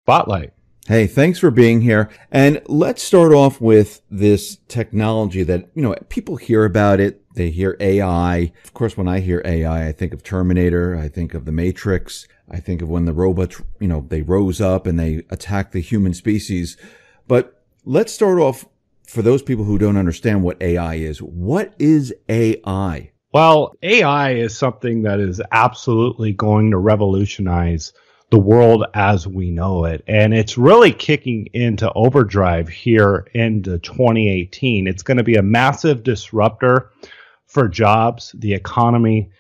Spotlight. Hey, thanks for being here. And let's start off with this technology that, people hear about it. They hear AI. Of course, when I hear AI, I think of Terminator. I think of the Matrix. I think of when the robots, they rose up and they attacked the human species. But let's start off for those people who don't understand what AI is. What is AI? Well, AI is something that is absolutely going to revolutionize the world as we know it. And it's really kicking into overdrive here into 2018. It's going to be a massive disruptor for jobs, the economy,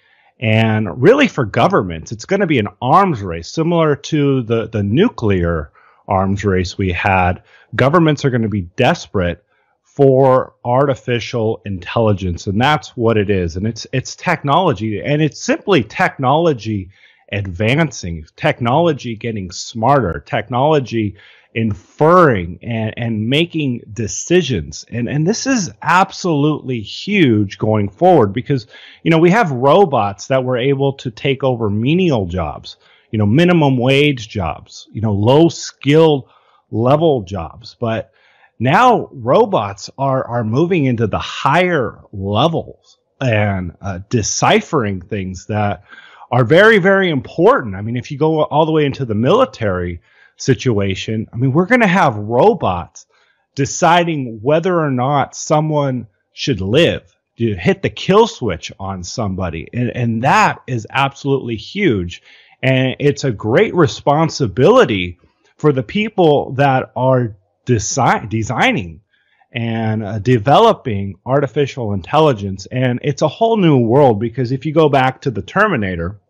and really for governments. It's going to be an arms race, similar to the nuclear arms race we had. Governments are going to be desperate for artificial intelligence, and that's what it is. And it's technology, and it's simply technology advancing, technology getting smarter, technology inferring and making decisions. And this is absolutely huge going forward because, we have robots that were able to take over menial jobs, minimum wage jobs, low skilled level jobs. But now robots are moving into the higher levels and deciphering things that are very, very important. I mean, if you go all the way into the military situation, we're going to have robots deciding whether or not someone should live, to hit the kill switch on somebody. And that is absolutely huge. And it's a great responsibility for the people that are designing and developing artificial intelligence. And it's a whole new world because if you go back to the Terminator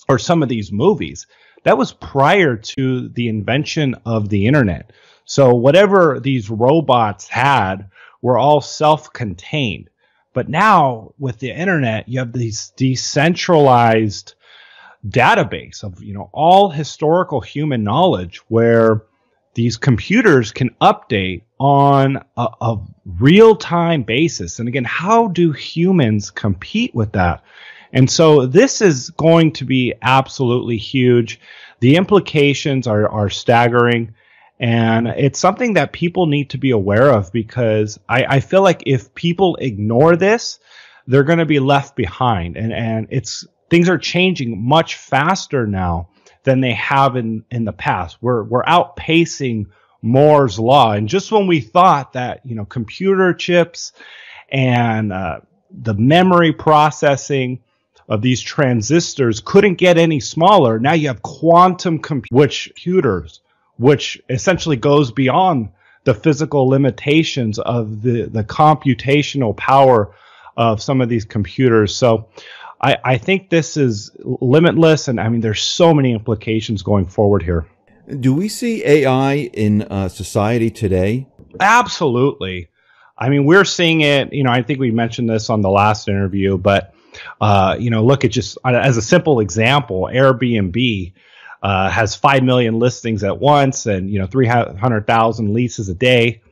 or some of these movies, that was prior to the invention of the internet. So whatever these robots had were all self-contained. But now with the internet, you have these decentralized database of, all historical human knowledge where these computers can update on a real-time basis. And again, how do humans compete with that? And so this is going to be absolutely huge. The implications are staggering. And it's something that people need to be aware of because I feel like if people ignore this, they're going to be left behind. And things are changing much faster now than they have in the past. We're outpacing Moore's law. And just when we thought that, computer chips and the memory processing of these transistors couldn't get any smaller, now you have quantum computers, which essentially goes beyond the physical limitations of the computational power of some of these computers. So I think this is limitless, and there's so many implications going forward here. Do we see AI in society today? Absolutely. We're seeing it, I think we mentioned this on the last interview, but, look at just as a simple example, Airbnb has 5 million listings at once and, 300,000 leases a day.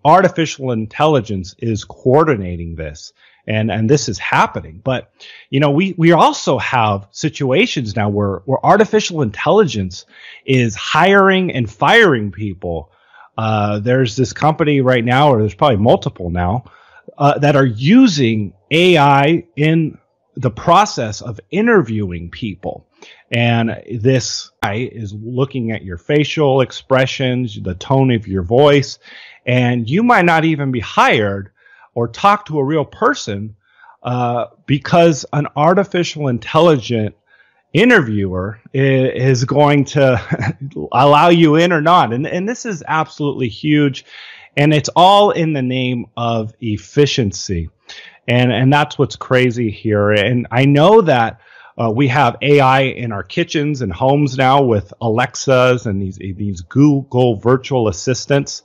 Artificial intelligence is coordinating this. And this is happening. But, we also have situations now where artificial intelligence is hiring and firing people. There's this company right now, or there's probably multiple now, that are using AI in the process of interviewing people. And this AI is looking at your facial expressions, the tone of your voice, and you might not even be hired or talk to a real person because an artificial intelligent interviewer is going to allow you in or not. And this is absolutely huge. And it's all in the name of efficiency. And that's what's crazy here. And I know that we have AI in our kitchens and homes now with Alexas and these Google virtual assistants.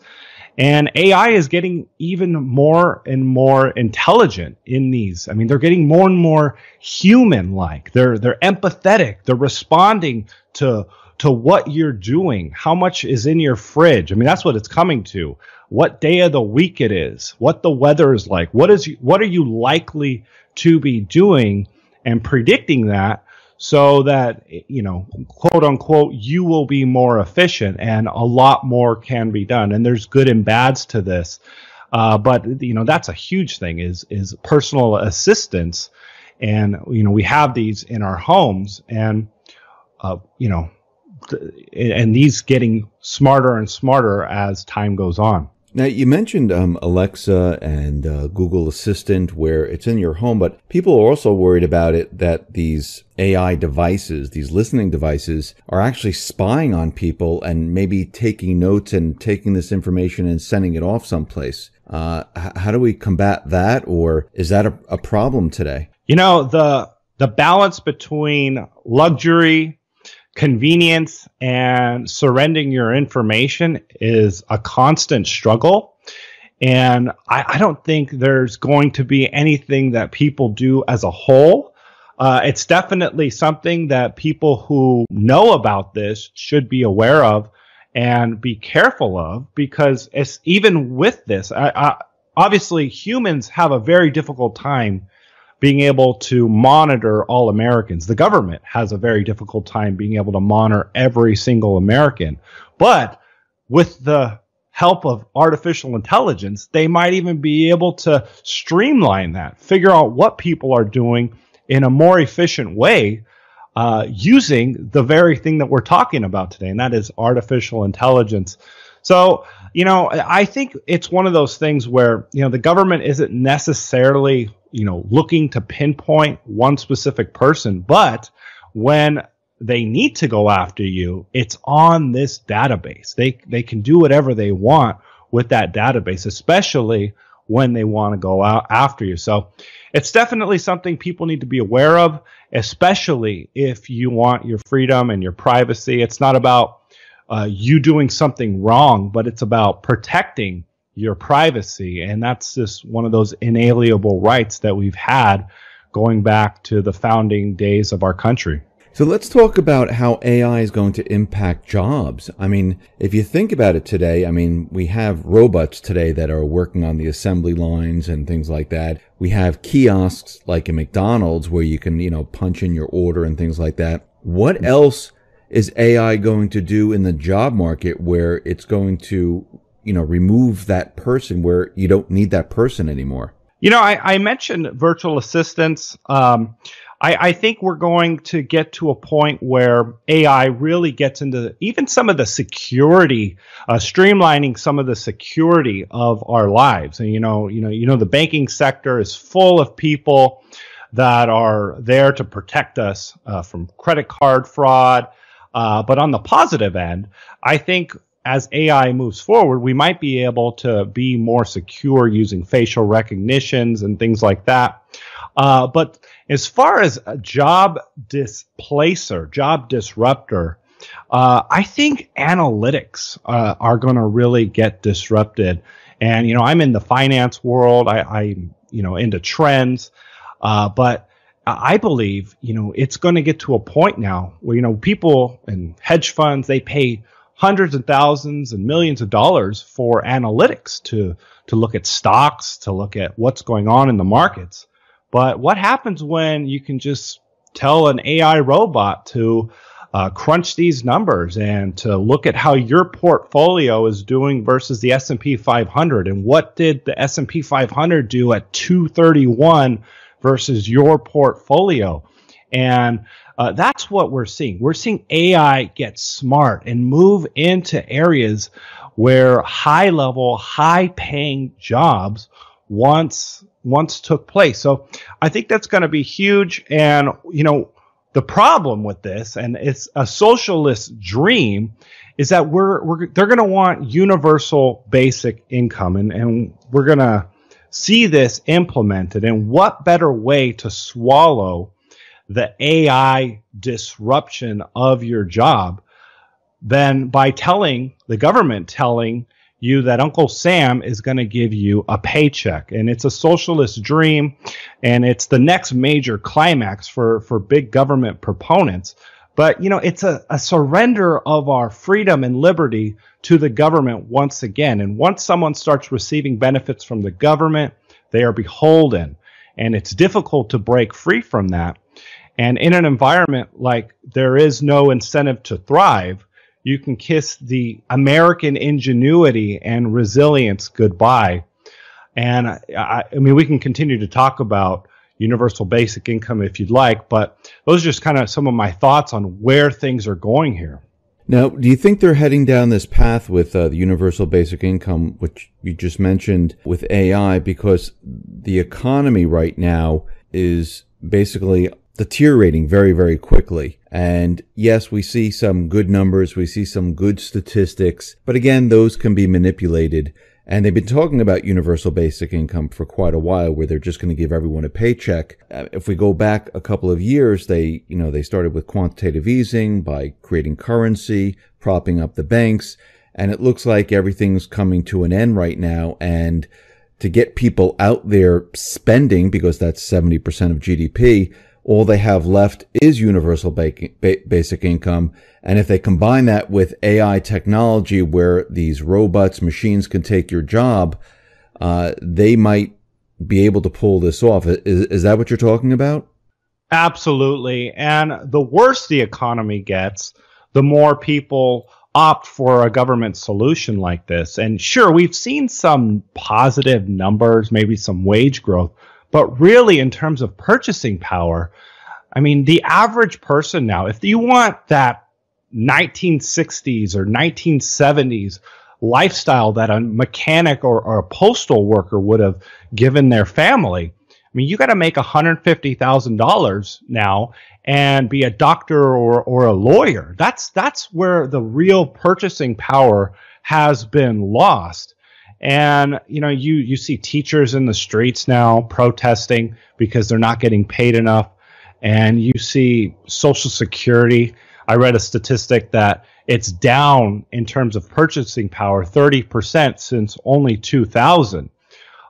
And AI is getting even more and more intelligent in these. They're getting more and more human-like. They're empathetic. They're responding to what you're doing, how much is in your fridge. That's what it's coming to. What day of the week it is, what the weather is like, what are you likely to be doing, and predicting that so that, quote unquote, you will be more efficient, and a lot more can be done. And there's good and bads to this. But that's a huge thing is personal assistance. And, we have these in our homes, and, and these getting smarter and smarter as time goes on. Now, you mentioned Alexa and Google Assistant, where it's in your home, but people are also worried about it that these AI devices, these listening devices, are actually spying on people and maybe taking notes and taking this information and sending it off someplace. How do we combat that, or is that a problem today? The balance between luxury, convenience, and surrendering your information is a constant struggle. And I don't think there's going to be anything that people do as a whole. It's definitely something that people who know about this should be aware of and be careful of, because it's, even with this, obviously humans have a very difficult time being able to monitor all Americans. The government has a very difficult time being able to monitor every single American. But with the help of artificial intelligence, they might even be able to streamline that, figure out what people are doing in a more efficient way, using the very thing that we're talking about today, and that is artificial intelligence. So, I think it's one of those things where, the government isn't necessarily, looking to pinpoint one specific person, but when they need to go after you, it's on this database. They can do whatever they want with that database, especially when they want to go out after you. So it's definitely something people need to be aware of, especially if you want your freedom and your privacy. It's not about you doing something wrong, but it's about protecting your privacy. And that's just one of those inalienable rights that we've had going back to the founding days of our country. So let's talk about how AI is going to impact jobs. I mean, if you think about it today, we have robots today that are working on the assembly lines and things like that. We have kiosks like a McDonald's where you can, punch in your order and things like that. What else is AI going to do in the job market where it's going to, remove that person, where you don't need that person anymore? I mentioned virtual assistants. I think we're going to get to a point where AI really gets into even some of the security, streamlining some of the security of our lives. And the banking sector is full of people that are there to protect us from credit card fraud. But on the positive end, I think as AI moves forward, we might be able to be more secure using facial recognitions and things like that. But as far as a job displacer, job disruptor, I think analytics are going to really get disrupted. And, I'm in the finance world. I'm into trends. But I believe, it's going to get to a point now where, people and hedge funds, they pay hundreds of thousands and millions of dollars for analytics to look at stocks, to look at what's going on in the markets. But what happens when you can just tell an AI robot to crunch these numbers and to look at how your portfolio is doing versus the S&P 500? And what did the S&P 500 do at 231 versus your portfolio? And that's what we're seeing. We're seeing AI get smart and move into areas where high-level, high-paying jobs once took place. So I think that's going to be huge. And, the problem with this, and it's a socialist dream, is that they're going to want universal basic income. And we're going to see this implemented. And what better way to swallow the AI disruption of your job than by the government telling you that Uncle Sam is going to give you a paycheck. And it's a socialist dream, and it's the next major climax for big government proponents. But, it's a surrender of our freedom and liberty to the government once again. And once someone starts receiving benefits from the government, they are beholden. And it's difficult to break free from that. And in an environment like there is no incentive to thrive, you can kiss the American ingenuity and resilience goodbye. And I mean, we can continue to talk about universal basic income if you'd like, but those are just kind of some of my thoughts on where things are going here. Now, do you think they're heading down this path with the universal basic income, which you just mentioned, with AI, because the economy right now is basically deteriorating very, very quickly? And yes, we see some good numbers, we see some good statistics, but again, those can be manipulated. And they've been talking about universal basic income for quite a while, where they're just going to give everyone a paycheck. If we go back a couple of years, they started with quantitative easing by creating currency, propping up the banks. And it looks like everything's coming to an end right now. And to get people out there spending, because that's 70% of GDP, all they have left is universal basic income. And if they combine that with AI technology, where these robots, machines can take your job, they might be able to pull this off. Is that what you're talking about? Absolutely. And the worse the economy gets, the more people opt for a government solution like this. And sure, we've seen some positive numbers, maybe some wage growth, but really in terms of purchasing power, I mean, the average person now, if you want that 1960s or 1970s lifestyle that a mechanic or a postal worker would have given their family, I mean, you got to make $150,000 now and be a doctor or a lawyer. That's where the real purchasing power has been lost. And, you see teachers in the streets now protesting because they're not getting paid enough. And you see Social Security. I read a statistic that it's down in terms of purchasing power 30% since only 2000.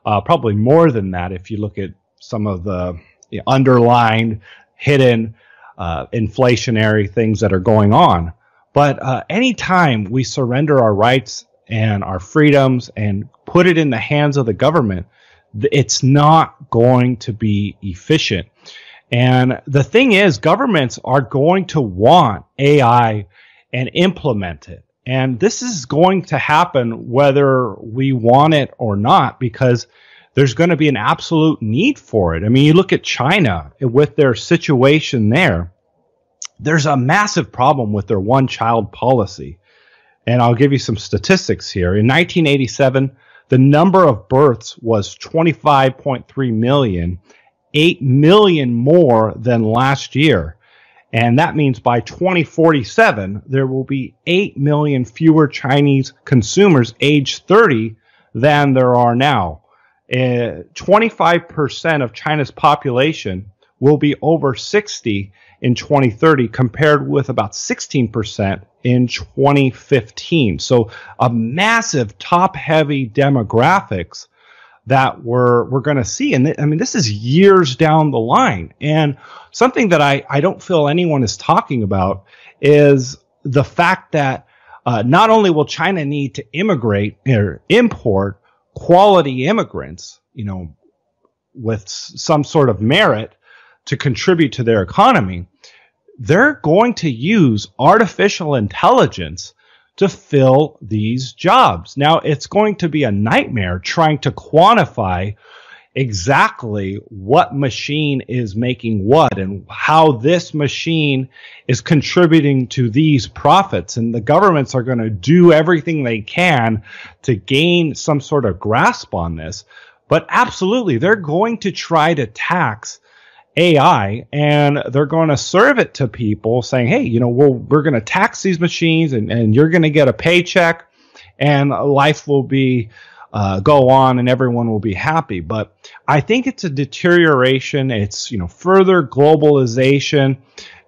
Probably more than that if you look at some of the underlying hidden inflationary things that are going on. But anytime we surrender our rights and our freedoms and put it in the hands of the government, it's not going to be efficient. And the thing is, governments are going to want AI and implement it. And this is going to happen whether we want it or not, because there's going to be an absolute need for it. I mean, you look at China with their situation there. There's a massive problem with their one-child policy. And I'll give you some statistics here. In 1987, the number of births was 25.3 million, 8 million more than last year. And that means by 2047, there will be 8 million fewer Chinese consumers age 30 than there are now. 25% of China's population will be over 60 in 2030, compared with about 16% in 2015. So a massive top-heavy demographics that we're going to see. And I mean, this is years down the line. And something that I don't feel anyone is talking about is the fact that not only will China need to immigrate or import quality immigrants, with some sort of merit to contribute to their economy, they're going to use artificial intelligence to fill these jobs. Now, it's going to be a nightmare trying to quantify exactly what machine is making what and how this machine is contributing to these profits. And the governments are going to do everything they can to gain some sort of grasp on this. But absolutely, they're going to try to tax AI, and they're going to serve it to people saying, hey, we're going to tax these machines and you're going to get a paycheck and life will be go on and everyone will be happy. But I think it's a deterioration. It's, further globalization,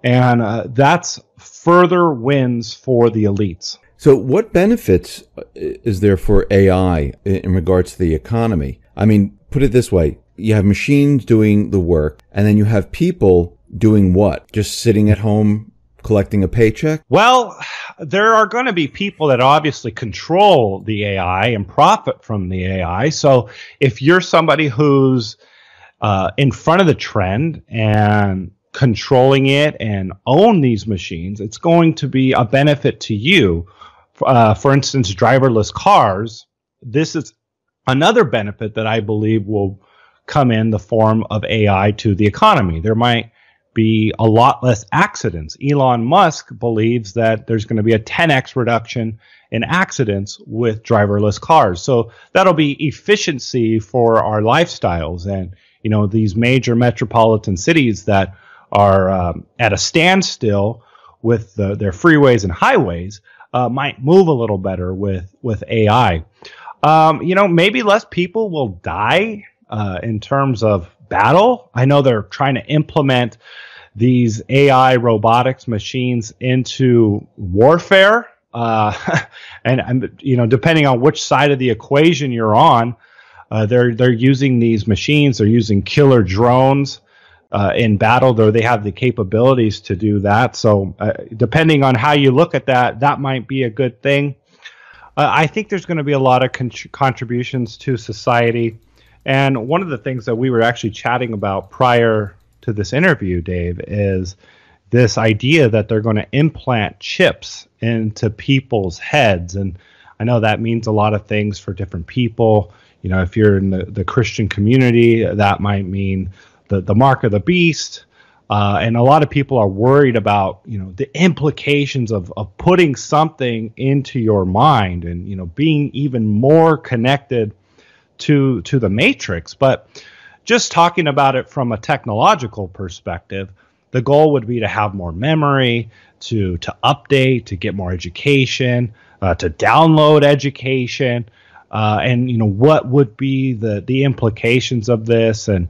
and that's further wins for the elites. So what benefits is there for AI in regards to the economy? I mean, put it this way. You have machines doing the work, and then you have people doing what? Just sitting at home collecting a paycheck? Well, there are going to be people that obviously control the AI and profit from the AI. So if you're somebody who's in front of the trend and controlling it and own these machines, it's going to be a benefit to you. For instance, driverless cars. This is another benefit that I believe will come in the form of AI to the economy. There might be a lot less accidents. Elon Musk believes that there's going to be a 10x reduction in accidents with driverless cars. So that'll be efficiency for our lifestyles. And, these major metropolitan cities that are at a standstill with their freeways and highways might move a little better with AI. Maybe less people will die in terms of battle. I know they're trying to implement these AI robotics machines into warfare. And depending on which side of the equation you're on, they're using these machines. They're using killer drones in battle, though they have the capabilities to do that. So depending on how you look at that, that might be a good thing. I think there's going to be a lot of contributions to society. And one of the things that we were actually chatting about prior to this interview, Dave, is this idea that they're going to implant chips into people's heads. And I know that means a lot of things for different people. If you're in the Christian community, that might mean the mark of the beast. And a lot of people are worried about, the implications of putting something into your mind and, being even more connected to the matrix. But just talking about it from a technological perspective, the goal would be to have more memory, to update, to get more education, to download education, and what would be the implications of this. And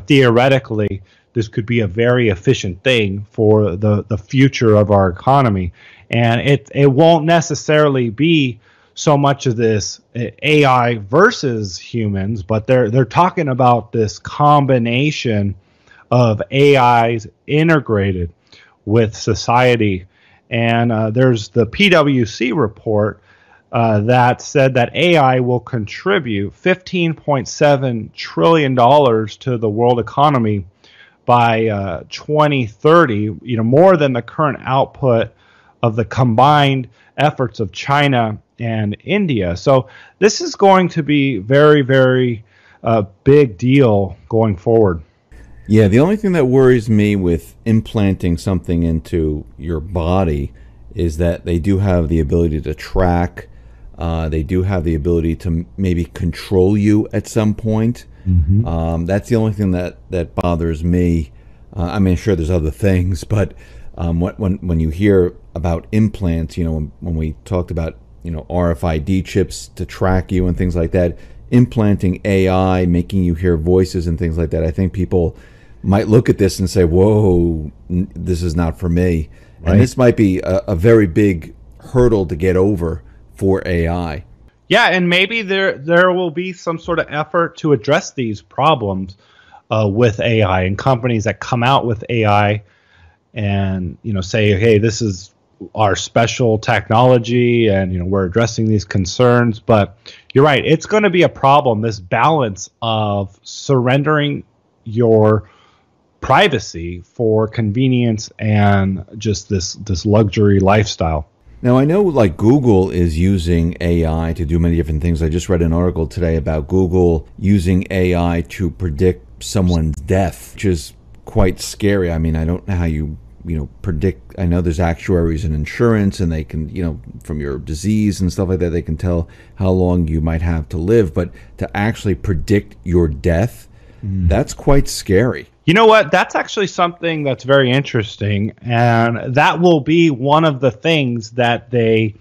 theoretically, this could be a very efficient thing for the future of our economy. And it won't necessarily be so much of this AI versus humans, but they're talking about this combination of AIs integrated with society. And there's the PwC report that said that AI will contribute $15.7 trillion to the world economy by 2030, more than the current output of the combined efforts of China and India. So this is going to be very, very big deal going forward. Yeah, the only thing that worries me with implanting something into your body is that they do have the ability to track. They do have the ability to maybe control you at some point. Mm-hmm. That's the only thing that bothers me. I mean, sure, there's other things, but when you hear about implants, when we talked about RFID chips to track you and things like that, implanting AI, making you hear voices and things like that, I think people might look at this and say, "Whoa, this is not for me." Right. And this might be a very big hurdle to get over for AI. Yeah, and maybe there will be some sort of effort to address these problems with AI, and companies that come out with AI and say, hey, this is our special technology, and we're addressing these concerns. But you're right, it's going to be a problem, this balance of surrendering your privacy for convenience and just this luxury lifestyle. Now, I know like Google is using AI to do many different things. I just read an article today about Google using AI to predict someone's death, which is quite scary. I mean, I don't know how you predict. I know there's actuaries in insurance, and they can, from your disease and stuff like that, they can tell how long you might have to live. But to actually predict your death, that's quite scary. You know what? That's actually something that's very interesting, and that will be one of the things that they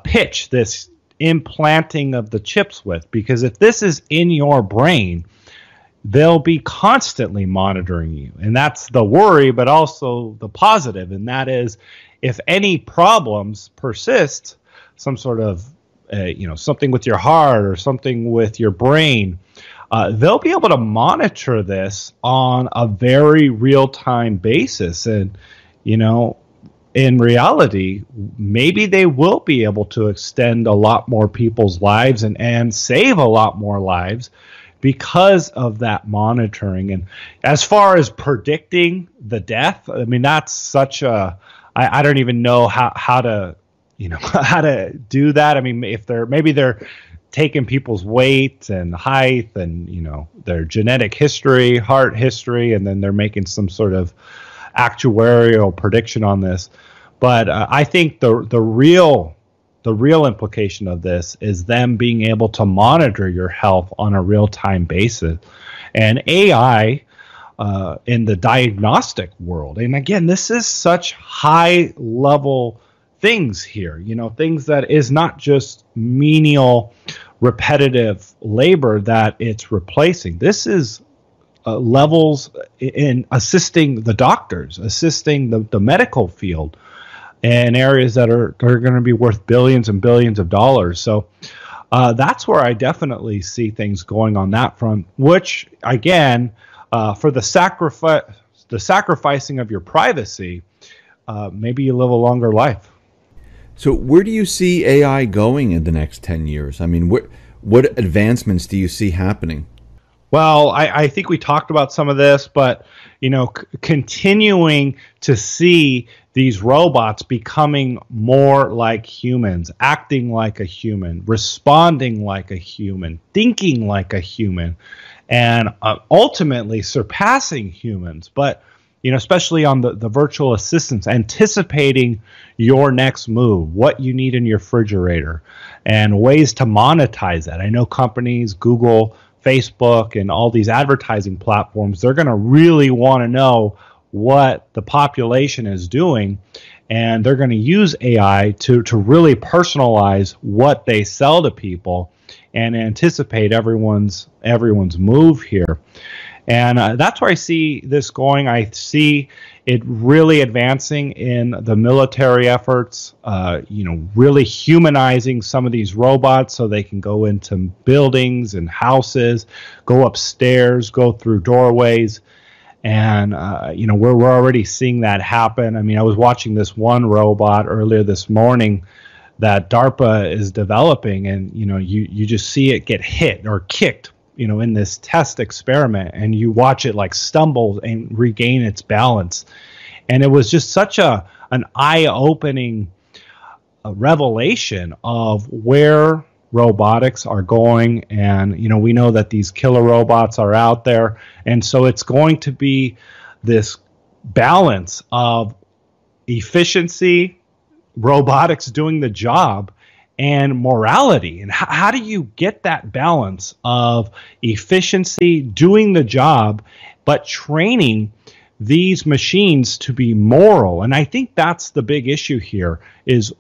pitch this implanting of the chips with, because if this is in your brain, they'll be constantly monitoring you, and that's the worry, but also the positive, and that is if any problems persist, some sort of something with your heart or something with your brain, they'll be able to monitor this on a very real-time basis. And, in reality, maybe they will be able to extend a lot more people's lives and save a lot more lives because of that monitoring. And as far as predicting the death, I mean, that's such a, I don't even know how to, how to do that. I mean, if they're taking people's weight and height and, their genetic history, heart history, and then they're making some sort of actuarial prediction on this. But I think the real implication of this is them being able to monitor your health on a real-time basis. And AI in the diagnostic world, and again, this is such high-level things here, things that is not just menial, repetitive labor that it's replacing. This is levels in assisting the doctors, assisting the medical field in areas that are going to be worth billions and billions of dollars. So that's where I definitely see things going on that front, which, again, for the sacrificing of your privacy, maybe you live a longer life. So where do you see AI going in the next 10 years? I mean, what advancements do you see happening? Well, I think we talked about some of this, but, continuing to see these robots becoming more like humans, acting like a human, responding like a human, thinking like a human, and ultimately surpassing humans. But, especially on the virtual assistants, anticipating your next move, what you need in your refrigerator, and ways to monetize that. I know companies, Google, Facebook, and all these advertising platforms, they're going to really want to know what the population is doing, and they're going to use AI to really personalize what they sell to people and anticipate everyone's move here. And that's where I see this going. I see it really advancing in the military efforts, really humanizing some of these robots so they can go into buildings and houses, go upstairs, go through doorways. And, we're already seeing that happen. I mean, I was watching this one robot earlier this morning that DARPA is developing, and, you just see it get hit or kicked, in this test experiment, and you watch it like stumble and regain its balance. And it was just such an eye-opening revelation of where robotics are going. And, we know that these killer robots are out there. And so it's going to be this balance of efficiency, robotics doing the job, and morality. And how do you get that balance of efficiency, doing the job, but training these machines to be moral? And I think that's the big issue here is,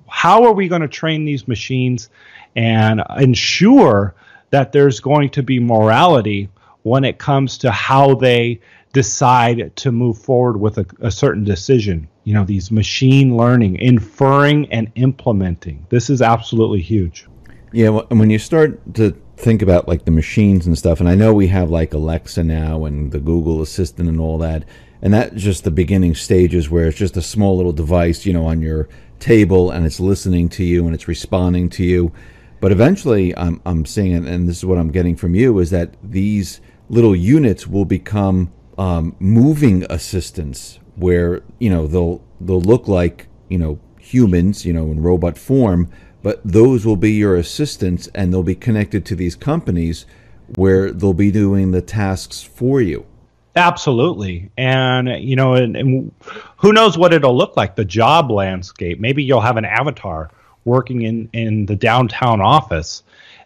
how are we going to train these machines and ensure that there's going to be morality when it comes to how they decide to move forward with a certain decision? These machine learning, inferring and implementing. This is absolutely huge. Yeah, well, and when you start to think about like the machines and stuff, and I know we have like Alexa now and the Google Assistant and all that, and that's just the beginning stages where it's just a small little device, on your table, and it's listening to you and it's responding to you. But eventually, I'm seeing, and this is what I'm getting from you, is that these little units will become moving assistants, where they'll look like humans, in robot form, but those will be your assistants, and they'll be connected to these companies where they'll be doing the tasks for you. Absolutely. And, and who knows what it'll look like, the job landscape. Maybe you'll have an avatar working in the downtown office,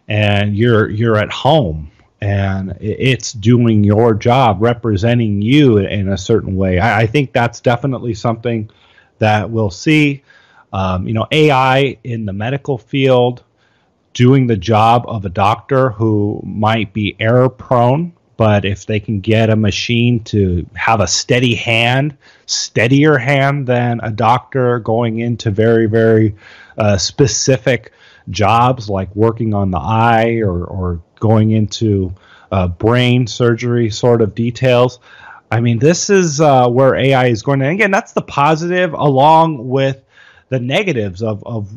and you're at home, and it's doing your job, representing you in a certain way. I think that's definitely something that we'll see. AI in the medical field, doing the job of a doctor who might be error prone, but if they can get a machine to have a steadier hand than a doctor going into very, very specific jobs like working on the eye or going into brain surgery sort of details. I mean, this is where AI is going. And again, that's the positive along with the negatives of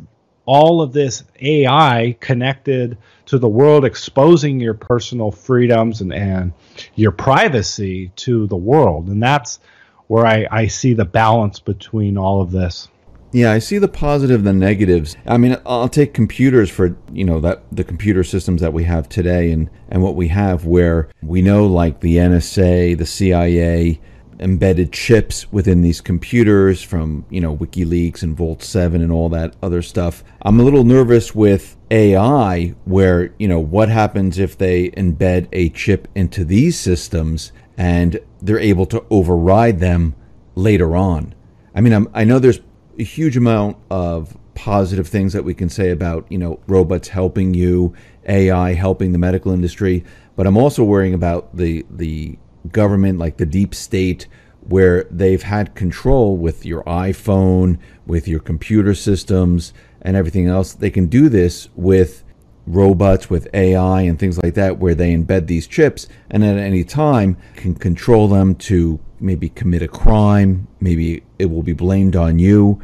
all of this AI connected to the world, exposing your personal freedoms and your privacy to the world. And that's where I see the balance between all of this. Yeah, I see the positive and the negatives. I mean, I'll take computers for, that the computer systems that we have today and what we have, where we know, like the NSA, the CIA, embedded chips within these computers from, WikiLeaks and Vault 7 and all that other stuff. I'm a little nervous with AI where, what happens if they embed a chip into these systems and they're able to override them later on. I mean, I know there's a huge amount of positive things that we can say about, robots helping you, AI helping the medical industry, but I'm also worrying about the government, like the deep state, where they've had control with your iPhone, with your computer systems and everything else. They can do this with robots, with AI and things like that, where they embed these chips and at any time can control them to maybe commit a crime. Maybe it will be blamed on you.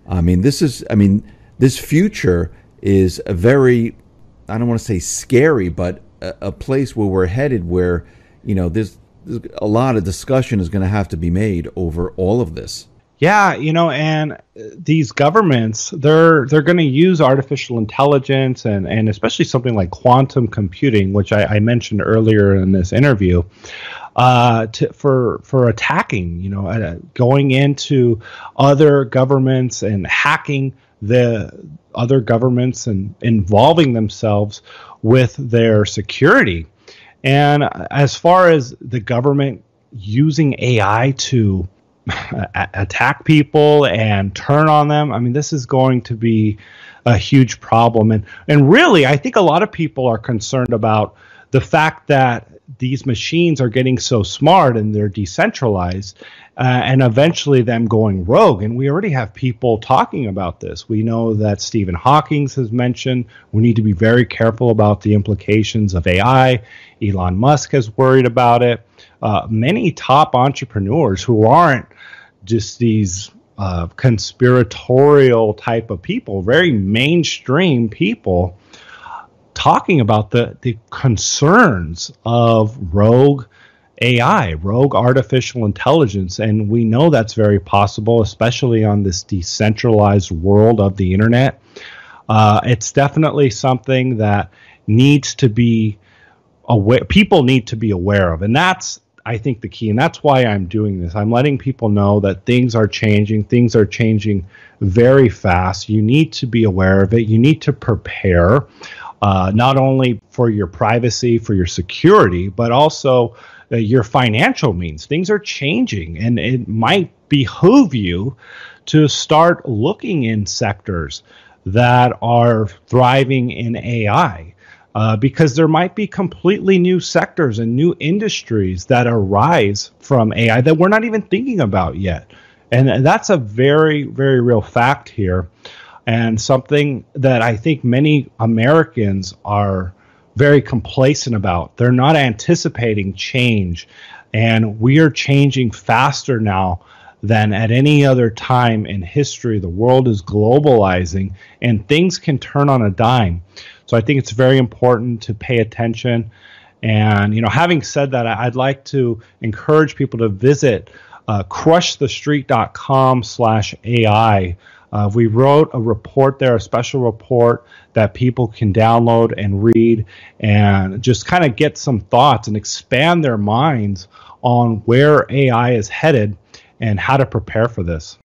This future is a very, I don't want to say scary, but a place where we're headed where, there's a lot of discussion is going to have to be made over all of this. Yeah, and these governments, they're going to use artificial intelligence and especially something like quantum computing, which I mentioned earlier in this interview, for attacking, going into other governments and hacking the other governments and involving themselves with their security. And as far as the government using AI to attack people and turn on them, this is going to be a huge problem. And really, I think a lot of people are concerned about the fact that these machines are getting so smart and they're decentralized, and eventually them going rogue. And we already have people talking about this. We know that Stephen Hawking has mentioned we need to be very careful about the implications of AI. Elon Musk has worried about it. Many top entrepreneurs who aren't just these conspiratorial type of people, very mainstream people, talking about the concerns of rogue AI, rogue artificial intelligence. And we know that's very possible, especially on this decentralized world of the internet. It's definitely something that needs to be aware. People need to be aware of. And that's, I think, the key. And that's why I'm doing this. I'm letting people know that things are changing. Things are changing very fast. You need to be aware of it. You need to prepare, not only for your privacy, for your security, but also your financial means. Things are changing, and it might behoove you to start looking in sectors that are thriving in AI. Because there might be completely new sectors and new industries that arise from AI that we're not even thinking about yet. And that's a very, very real fact here, and something that I think many Americans are very complacent about. They're not anticipating change, and we are changing faster now than at any other time in history. The world is globalizing, and things can turn on a dime. So I think it's very important to pay attention. And, having said that, I'd like to encourage people to visit crushthestreet.com/AI. We wrote a report there, a special report that people can download and read and just kind of get some thoughts and expand their minds on where AI is headed and how to prepare for this.